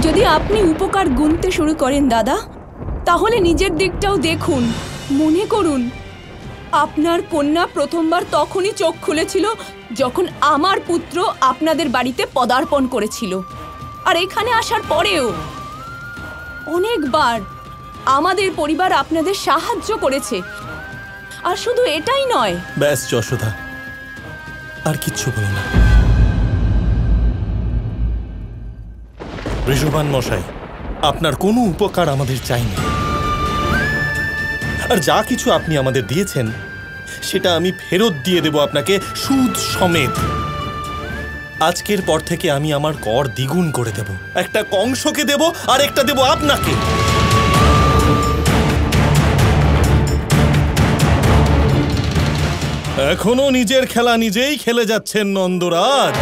যদি আপনি উপকার গুনতে শুরু করেন দাদা, তাহলে নিজের দিকটাও দেখুন। মনে করুন, আপনার কন্যা প্রথমবার তখনই চোখ খুলেছিল যখন আমার পুত্র আপনাদের বাড়িতে পদার্পণ করেছিল। আর এখানে আসার পরেও অনেকবার আমাদের পরিবার আপনাদের সাহায্য করেছে। আর শুধু এটাই নয়। ব্যাস যশোদা, আর কিচ্ছু বলো না। বৃষভান মশাই, আপনার কোনো উপকার আমাদের চাইনি। আর যা কিছু আপনি আমাদের দিয়েছেন সেটা আমি ফেরত দিয়ে দেব আপনাকে, সুদ সমেত। আজকের পর থেকে আমি আমার কর দ্বিগুণ করে দেব। একটা কংসকে দেব আর একটা দেব আপনাকে। এখনো নিজের খেলা নিজেই খেলে যাচ্ছেন নন্দরাজ।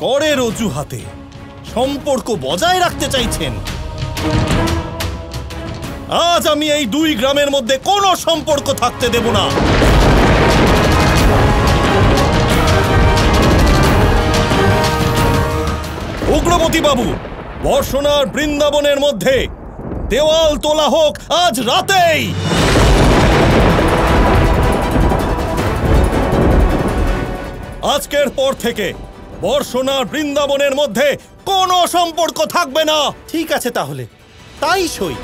করের অজুহাতে সম্পর্ক বজায় রাখতে চাইছেন। আজ আমি এই দুই গ্রামের মধ্যে কোনো সম্পর্ক থাকতে দেব না। উগ্রবতী বাবু, বর্ষণার বৃন্দাবনের মধ্যে দেওয়াল তোলা হোক আজ রাতেই। আজকের পর থেকে বর্ষণার বৃন্দাবনের মধ্যে কোনো সম্পর্ক থাকবে না। ঠিক আছে, তাহলে তাই সই।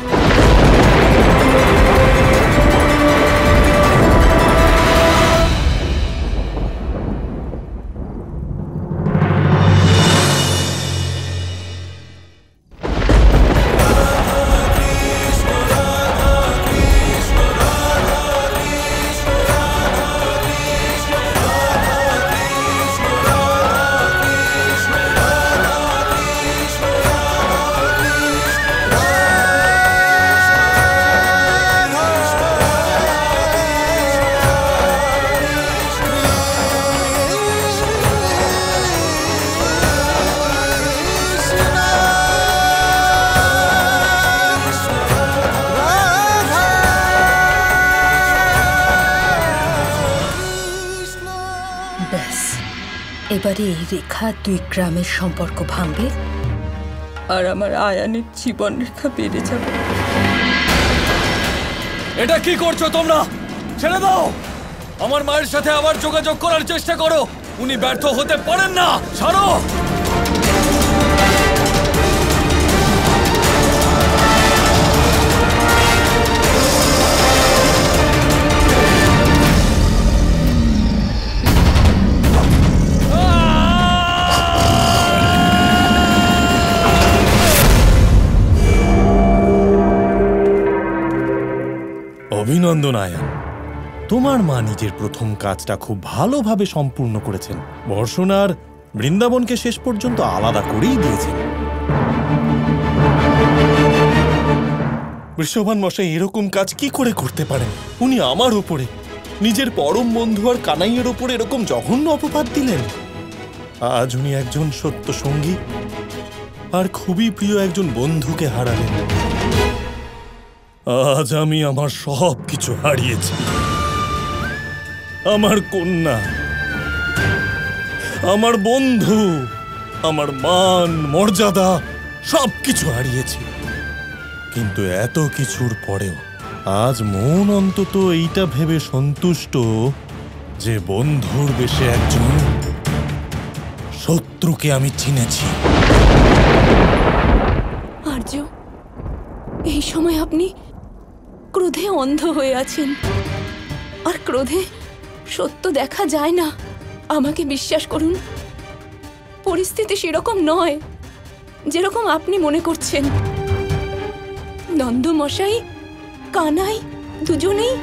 এবারে এই রেখা দুই গ্রামের সম্পর্ক ভাঙবে আর আমার আয়ানের জীবন রেখা বেড়ে যাবে। এটা কি করছো তোমরা? ছেড়ে দাও। আমার মায়ের সাথে আবার যোগাযোগ করার চেষ্টা করো। উনি ব্যর্থ হতে পারেন না। ছাড়ো। অভিনন্দন আয়ান, তোমার মা নিজের প্রথম কাজটা খুব ভালোভাবে সম্পূর্ণ করেছেন। বর্ষণার বৃন্দাবনকে শেষ পর্যন্ত আলাদা করেই দিয়েছেন। বৃষভান মশাই এরকম কাজ কি করে করতে পারেন? উনি আমার ওপরে, নিজের পরম বন্ধু আর কানাইয়ের ওপরে এরকম জঘন্য অপবাদ দিলেন। আজ উনি একজন সত্য সঙ্গী আর খুবই প্রিয় একজন বন্ধুকে হারালেন। আজ আমি আমার সব কিছু হারিয়েছি। আমার কন্যা, আমার বন্ধু, আমার মান মর্যাদা সবকিছু হারিয়েছি। কিন্তু এত কিছুর পরেও আজ মন অন্তত এইটা ভেবে সন্তুষ্ট যে বন্ধুর বেশে একজন শত্রুকে আমি চিনেছি। আর্য, এই সময় আপনি ক্রোধে অন্ধ হয়ে আছেন। আর ক্রোধে সত্য দেখা যায় না। আমাকে বিশ্বাস করুন, পরিস্থিতি সেরকম নয় যেরকম আপনি মনে করছেন। নন্দ মশাই, কানাই দুজনেই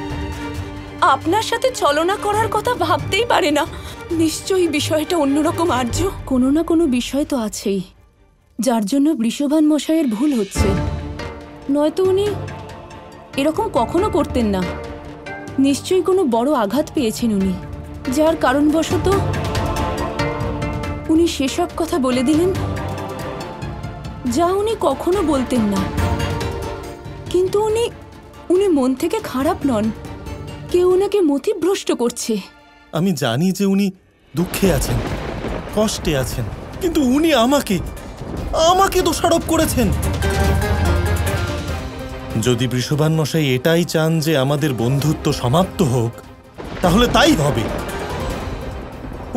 আপনার সাথে ছলনা করার কথা ভাবতেই পারে না। নিশ্চয়ই বিষয়টা অন্যরকম আর্য। কোনো না কোনো বিষয় তো আছেই যার জন্য বৃষভান মশাইয়ের ভুল হচ্ছে। নয়তো উনি এরকম কখনো করতেন না। নিশ্চয়ই কোনো বড় আঘাত পেয়েছেন উনি, যার কারণবশত উনি সেসব কথা বলে দিলেন যা উনি কখনো বলতেন না। কিন্তু উনি মন থেকে খারাপ নন। কেউ ওনাকে মতিভ্রষ্ট করছে। আমি জানি যে উনি দুঃখে আছেন, কষ্টে আছেন, কিন্তু উনি আমাকে আমাকে দোষারোপ করেছেন। যদি বৃষভান মশাই এটাই চান যে আমাদের বন্ধুত্ব সমাপ্ত হোক, তাহলে তাই হবে।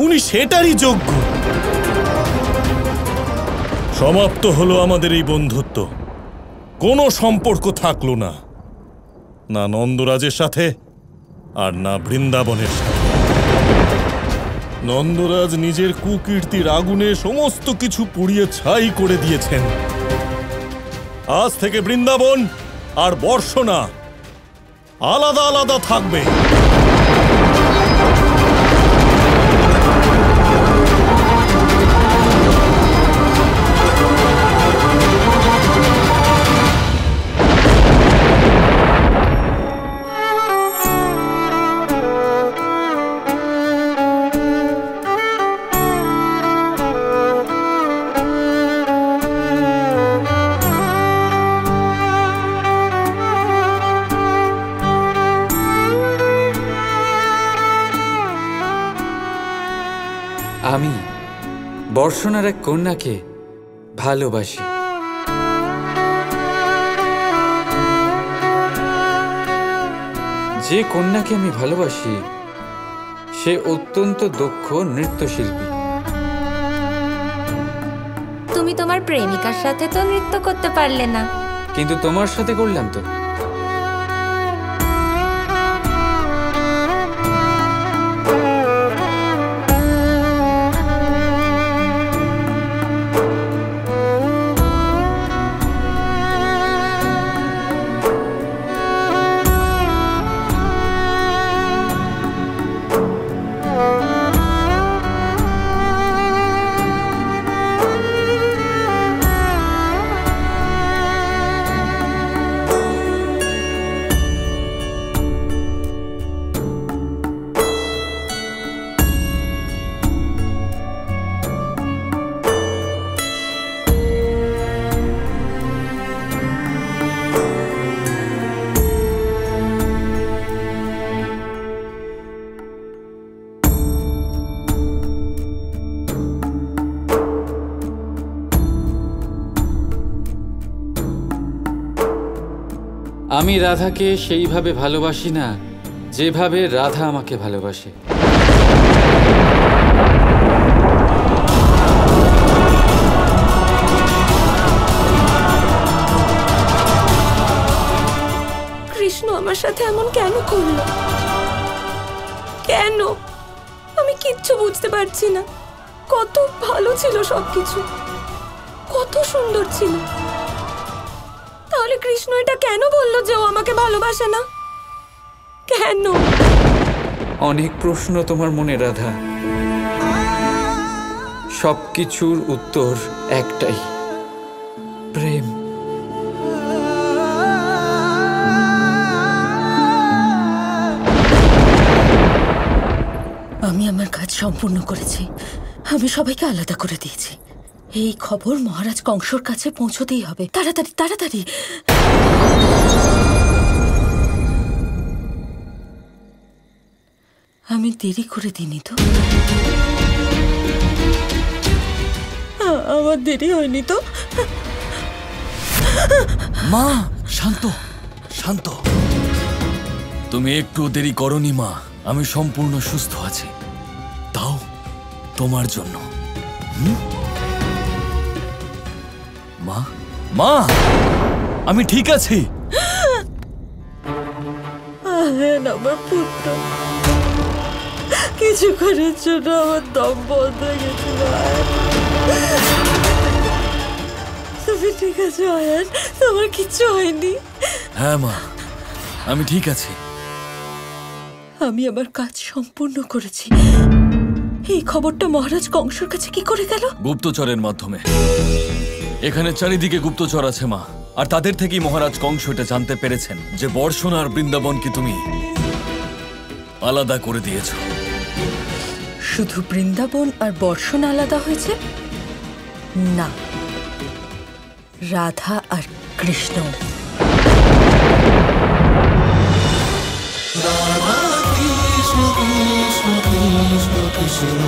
উনি সেটারই যোগ্য। সমাপ্ত হলো আমাদের এই বন্ধুত্ব। কোনো সম্পর্ক থাকলো না, না নন্দরাজের সাথে আর না বৃন্দাবনের সাথে। নন্দরাজ নিজের কুকীর্তির আগুনে সমস্ত কিছু পুড়িয়ে ছাই করে দিয়েছেন। আজ থেকে বৃন্দাবন আর বর্ষনা আলাদা আলাদা থাকবে। আমি বর্ষণার এক কন্যাকে ভালোবাসি। যে কন্যাকে আমি ভালোবাসি সে অত্যন্ত দক্ষ নৃত্যশিল্পী। তুমি তোমার প্রেমিকার সাথে তো নৃত্য করতে পারলে না, কিন্তু তোমার সাথে করলাম তো। আমি রাধাকে সেইভাবে ভালোবাসি না যেভাবে রাধা আমাকে ভালোবাসে। কৃষ্ণ আমার সাথে এমন কেন করলো? কেন? আমি কিচ্ছু বুঝতে পারছি না। কত ভালো ছিল সবকিছু, কত সুন্দর ছিল। তাহলে কৃষ্ণ এটা কেন বললো যে ও আমাকে ভালোবাসে না? কেন? অনেক প্রশ্ন তোমার মনে রাধা, সবকিছুর উত্তর একটাই, প্রেম। আমি আমার কাজ সম্পূর্ণ করেছি। আমি সবাইকে আলাদা করে দিয়েছি। এই খবর মহারাজ কংসর কাছে পৌঁছতেই হবে। তাড়াতাড়ি তাড়াতাড়ি। আমি দেরি করে দিইনি তো? আমার দেরি হয়নি তো? মা শান্ত শান্ত, তুমি একটু দেরি করনি মা। আমি সম্পূর্ণ সুস্থ আছি, তাও তোমার জন্য। মা মা, আমি ঠিক আছি। আমার পুত্র, কিছুক্ষণের জন্য আমার দম বন্ধ হয়ে গেছিল। তুমি ঠিক আছো আয়ান? তোমার কিচ্ছু হয়নি? হ্যাঁ মা, আমি ঠিক আছি। আমি আমার কাজ সম্পূর্ণ করেছি। এই খবরটা মহারাজ কংসর কাছে কি করে গেল? গুপ্তচরের মাধ্যমে। এখানে চারিদিকে গুপ্তচর আছে মা, আর তাদের থেকেই মহারাজ কংস এটা জানতে পেরেছেন যে বর্ষণা আর বৃন্দাবনকে তুমি আলাদা করে দিয়েছ। শুধু বৃন্দাবন আর বর্ষণ আলাদা হয়েছে না, রাধা আর কৃষ্ণ। রাধা কৃষ্ণ কৃষ্ণ কৃষ্ণ কৃষ্ণ